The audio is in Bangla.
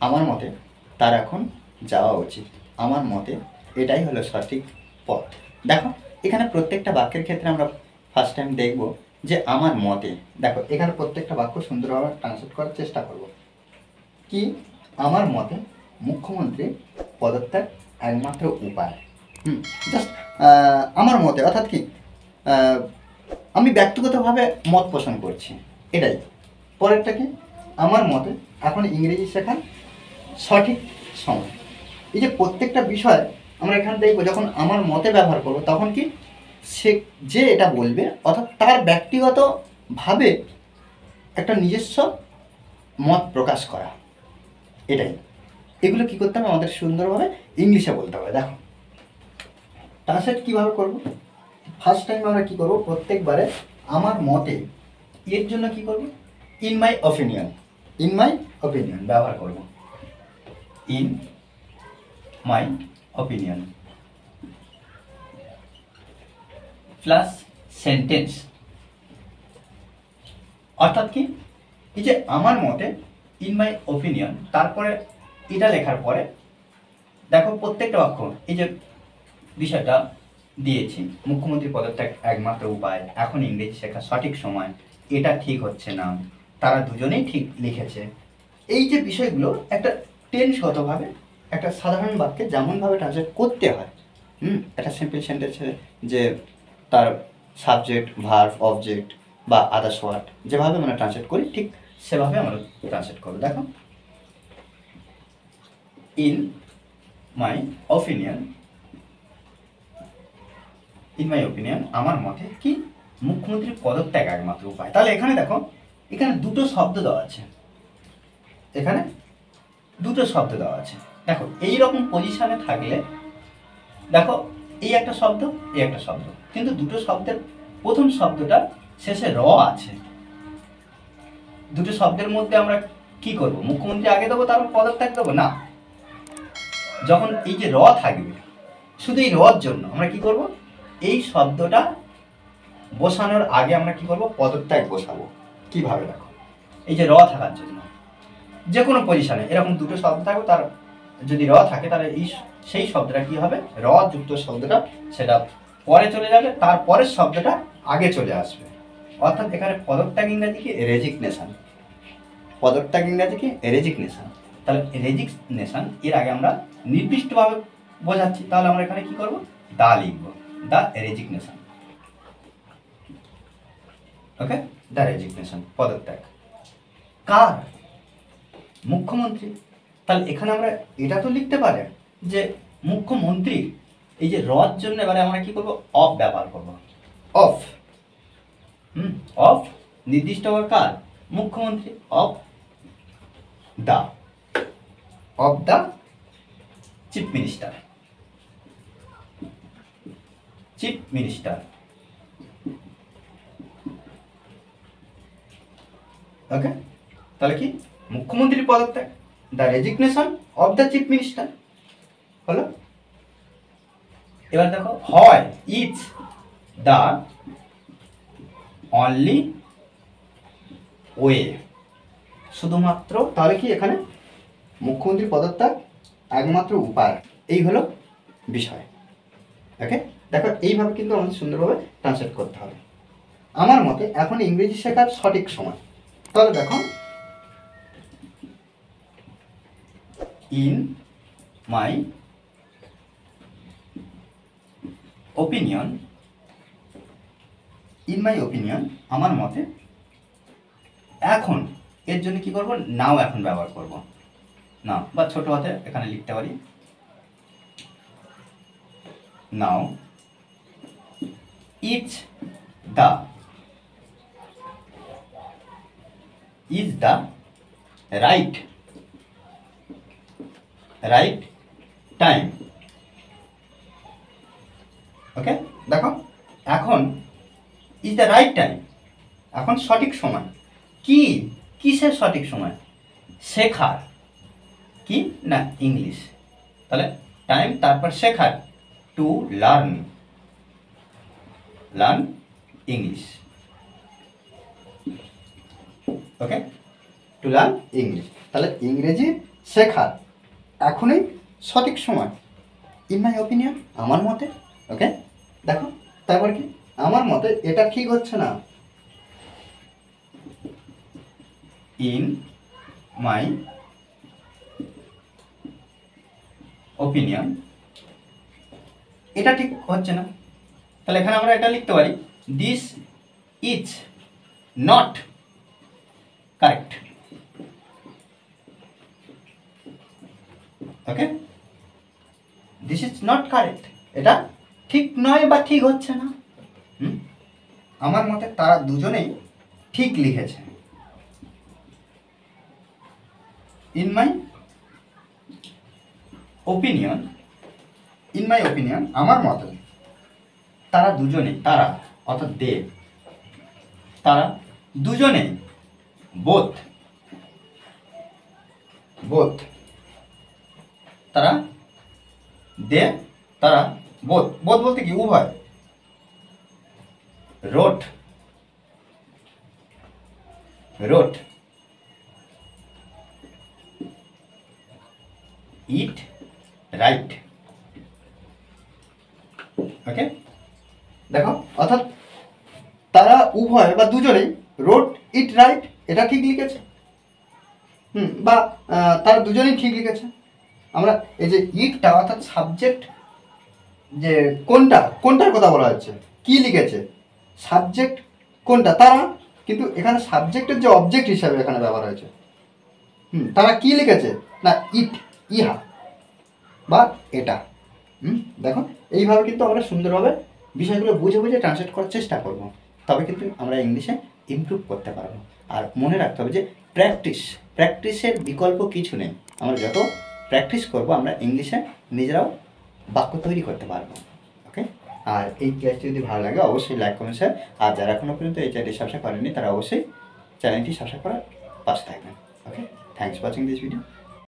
আমার মতে তার এখন যাওয়া উচিত। আমার মতে এটাই হলো সঠিক পথ। দেখো এখানে প্রত্যেকটা বাক্যের ক্ষেত্রে আমরা ফার্স্ট টাইম দেখব যে আমার মতে। দেখো এখানে প্রত্যেকটা বাক্য সুন্দরভাবে ট্রান্সলেট করার চেষ্টা করব। কি আমার মতে মুখ্যমন্ত্রী পদত্যাগ একমাত্র উপায়। জাস্ট আমার মতে অর্থাৎ কি আমি ব্যক্তিগতভাবে মত পোষণ করছি, এটাই। পরেরটা কি আমার মতে এখন ইংরেজি শেখার সঠিক সময়। এই যে প্রত্যেকটা বিষয় আমরা এখানে দেখবো, যখন আমার মতে ব্যবহার করবো তখন কি সে যে এটা বলবে অর্থাৎ তার ব্যক্তিগতভাবে একটা নিজস্ব মত প্রকাশ করা, এটাই। এগুলো কী করতে হবে আমাদের সুন্দরভাবে ইংলিশে বলতে হবে। দেখো ট্রান্সলেট কীভাবে করবো, ফার্স্ট টাইম আমরা কী করবো, প্রত্যেকবারে আমার মতে এর জন্য কী করবো, in my opinion, in my opinion ব্যবহার করব। In my opinion plus sentence. অর্থাৎ কি এই যে আমার মতে ইন মাই অপিনিয়ন, তারপরে এটা লেখার পরে দেখো প্রত্যেকটা বাক্য এই যে বিষয়টা দিয়েছি, মুখ্যমন্ত্রী পদত্যাগ একমাত্র উপায়, এখন ইংরেজি শেখা সঠিক সময়, এটা ঠিক হচ্ছে না, তারা দুজনেই ঠিক লিখেছে। এই যে বিষয়গুলো একটা টেন্সগতভাবে একটা সাধারণ বাক্যে যেমনভাবে ট্রান্সলেট করতে হয়, একটা সিম্পল সেন্টেন্সে যে তার সাবজেক্ট ভার্ব অবজেক্ট বা আদার্স ওয়ার্ড যেভাবে আমরা ট্রান্সলেট করি ঠিক সেভাবে আমরা ট্রান্সলেট করবো। দেখো in my opinion, in my opinion আমার মতে কি মুখ্যমন্ত্রীর পদত্যাগ একমাত্র উপায়। তাহলে এখানে দেখো এখানে দুটো শব্দ দেওয়া আছে, এখানে দুটো শব্দ দেওয়া আছে। দেখো এইরকম পজিশনে থাকলে দেখো এই একটা শব্দ এই একটা শব্দ, কিন্তু দুটো শব্দের প্রথম শব্দটা শেষে র আছে। দুটো শব্দের মধ্যে আমরা কি করব, মুখ্যমন্ত্রী আগে দেবো তারপর পদত্যাগ দেবো না, যখন এই যে র থাকবে শুধু এই রর জন্য আমরা কি করব, এই শব্দটা বসানোর আগে আমরা কি করব, পদত্যাগ বসাবো। কিভাবে দেখো এই যে র থাকার জন্য যে কোনো পজিশনে এরকম দুটো শব্দ থাকবে, তার যদি র থাকে তাহলে এই সেই শব্দটা কি হবে, র যুক্ত শব্দটা সেটা পরে চলে যাবে, তারপরের শব্দটা আগে চলে আসবে। অর্থাৎ এখানে পদত্যাগ ইংরাজি কি রেজিগনেশন, পদত্যাগ ইংরাজি কি রেজিগনেশন। তাহলে রেজিগনেশন এর আগে আমরা নির্দিষ্টভাবে বোঝাচ্ছি, তাহলে আমরা এখানে কি করব, দা লিখব, দা রেজিগনেশন। ওকে, দা রেজিগনেশন পদত্যাগ কার, মুখ্যমন্ত্রী। তাহলে এখানে আমরা এটা তো লিখতে পারি যে মুখ্যমন্ত্রী, এই যে রর জন্য এবারে আমরা কি করব, অফ ব্যবহার করব, অফ। অফ নির্দিষ্ট কার, মুখ্যমন্ত্রী, of the, of the chief minister, chief minister. Okay, তাহলে কি মুখ্যমন্ত্রীর পদত্যাগ, the resignation of the chief minister হলো। এবার দেখো হয় ইজ দ্য অনলি ওয়ে, শুধুমাত্র, তাহলে কি এখানে মুখ্যমন্ত্রীর পদত্যাগ একমাত্র উপায়, এই হলো বিষয়। ওকে, দেখো এইভাবে কিন্তু আমাদের সুন্দরভাবে ট্রান্সলেট করতে হবে। আমার মতে এখন ইংরেজি শেখার সঠিক সময়। তাহলে দেখো in my opinion, in my opinion আমার মতে এখন, এর জন্য কি করব, নাও এখন ব্যবহার করব, নাও বা ছোট হাতে এখানে লিখতে পারি now is the, is the right, right time. Okay, দেখো এখন ইজ দ্য রাইট টাইম, এখন সঠিক সময়। কি কিসের সঠিক সময়, শেখার, কি না ইংলিশ, তাহলে টাইম তারপর শেখার, to learn, learn English. Okay, to learn English, তাহলে ইংরেজি শেখার এখনই সঠিক সময়, ইন মাই ওপিনিয়ন, আমার মতে। ওকে, দেখো তারপর কি, আমার মতে এটা ঠিক হচ্ছে না, ইন মাই ওপিনিয়ন, এটা ঠিক হচ্ছে না। তাহলে এখানে আমরা এটা লিখতে পারি, this is not correct. Okay, this is not correct, এটা ঠিক নয় বা ঠিক হচ্ছে না। আমার মতে তারা দুজনেই ঠিক লিখেছে। In my opinion, in my opinion, আমার মতে তারা দুজনেই, তারা অর্থাৎ দে, তারা দুজনেই, বোথ, বোথ, তারা দে, তারা বোথ, বোথ বলতে কি উভয়, রোট, রোট ইট রাইট। ওকে, দেখো অর্থাৎ তারা উভয় বা দুজনেই রোট ইট রাইট, এটা ঠিক লিখেছে। বা তারা দুজনেই ঠিক লিখেছে। আমরা এই যে ইটটা অর্থাৎ সাবজেক্ট, যে কোনটা, কোনটার কথা বলা হচ্ছে, কি লিখেছে, সাবজেক্ট কোনটা, তারা, কিন্তু এখানে সাবজেক্টের যে অবজেক্ট হিসাবে এখানে ব্যবহার হয়েছে। তারা কি লিখেছে না, ইট, ইহা বা এটা। দেখো এইভাবে কিন্তু আমরা সুন্দরভাবে বিষয়গুলো বুঝে বুঝে ট্রান্সলেট করার চেষ্টা করব, তবে কিন্তু আমরা ইংলিশে ইমপ্রুভ করতে পারবো। আর মনে রাখতে হবে যে প্র্যাকটিস, প্র্যাকটিসের বিকল্প কিছু নেই। আমরা যত প্র্যাকটিস করব আমরা ইংলিশে নিজেরাও বাক্য তৈরি করতে পারবো। ওকে, আর এই ক্লাসটি যদি ভালো লাগে অবশ্যই লাইক কমেন্ট শেয়ার, আর যারা এখনও পর্যন্ত এই চ্যানেলটি সাবস্ক্রাইব করেননি তারা অবশ্যই চ্যানেলটি সাবস্ক্রাইব করার পাশে থাকবেন। Okay, thanks for watching this video.